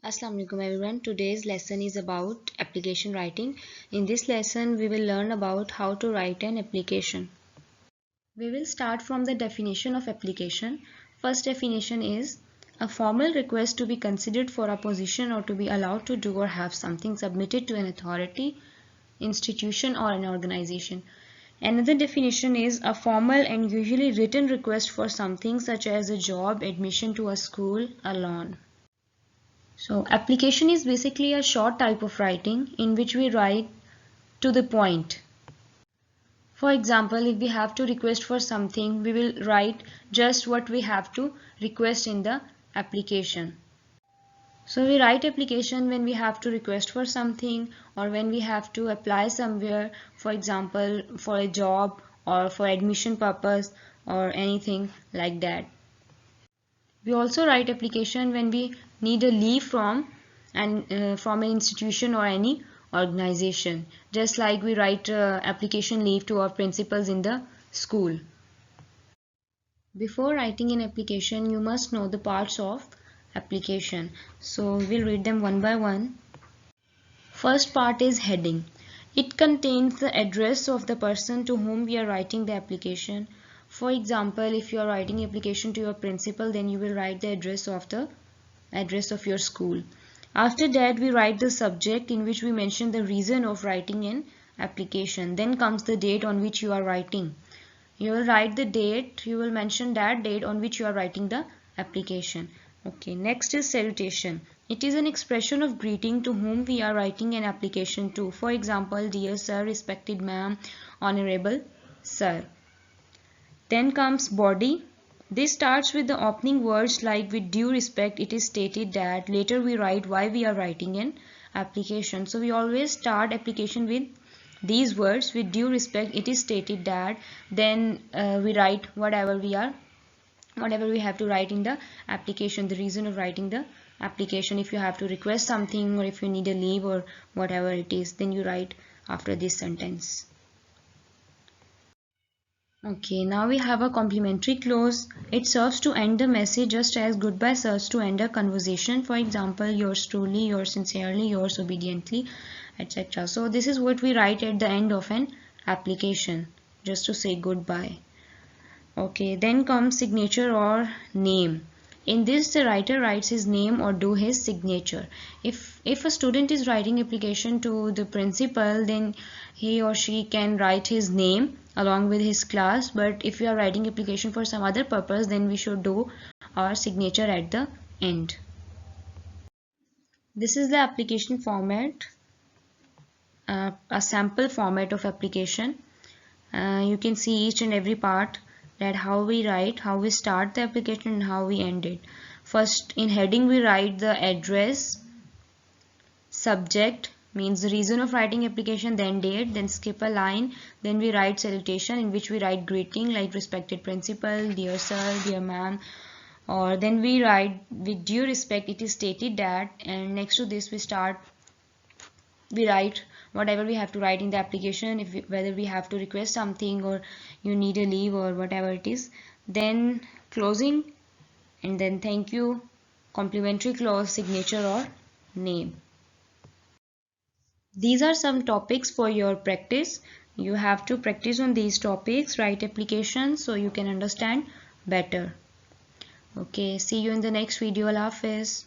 Assalamu alaikum everyone. Today's lesson is about application writing. In this lesson, we will learn about how to write an application. We will start from the definition of application. First definition is a formal request to be considered for a position or to be allowed to do or have something submitted to an authority, institution or an organization. Another definition is a formal and usually written request for something such as a job, admission to a school, a loan. So application is basically a short type of writing in which we write to the point. For example, if we have to request for something, we will write just what we have to request in the application. So we write application when we have to request for something or when we have to apply somewhere, for example, for a job or for admission purpose or anything like that. We also write application when we need a leave from an institution or any organization, just like we write application leave to our principals in the school. Before writing an application, you must know the parts of application. So we'll read them one by one. First part is heading. It contains the address of the person to whom we are writing the application. For example, if you are writing application to your principal, then you will write the address of your school. After that, we write the subject in which we mention the reason of writing an application. Then comes the date on which you are writing. You will write the date, you will mention that date on which you are writing the application. Okay, next is salutation. It is an expression of greeting to whom we are writing an application to. For example, dear sir, respected ma'am, honorable sir. Then comes body. This starts with the opening words like with due respect it is stated that. Later we write why we are writing an application. So we always start application with these words, with due respect it is stated that. Then we write whatever we have to write in the application, the reason of writing the application. If you have to request something or if you need a leave or whatever it is, then you write after this sentence. Okay, now we have a complementary clause. It serves to end the message just as goodbye serves to end a conversation. For example, yours truly, yours sincerely, yours obediently, etc. So this is what we write at the end of an application, just to say goodbye. Okay, then comes signature or name. In this, the writer writes his name or do his signature. If a student is writing application to the principal, then he or she can write his name along with his class. But if we are writing application for some other purpose, then we should do our signature at the end. This is the application format, a sample format of application. You can see each and every part, that how we write, how we start the application and how we end it. First, in heading we write the address, subject means the reason of writing application, then date, then skip a line, then we write salutation in which we write greeting like respected principal, dear sir, dear ma'am, or then we write with due respect it is stated that, and next to this we write whatever we have to write in the application, whether we have to request something or you need a leave or whatever it is. Then closing, and then thank you, complimentary clause, signature or name. These are some topics for your practice. You have to practice on these topics, write applications so you can understand better. Okay, see you in the next video. Allah Hafiz.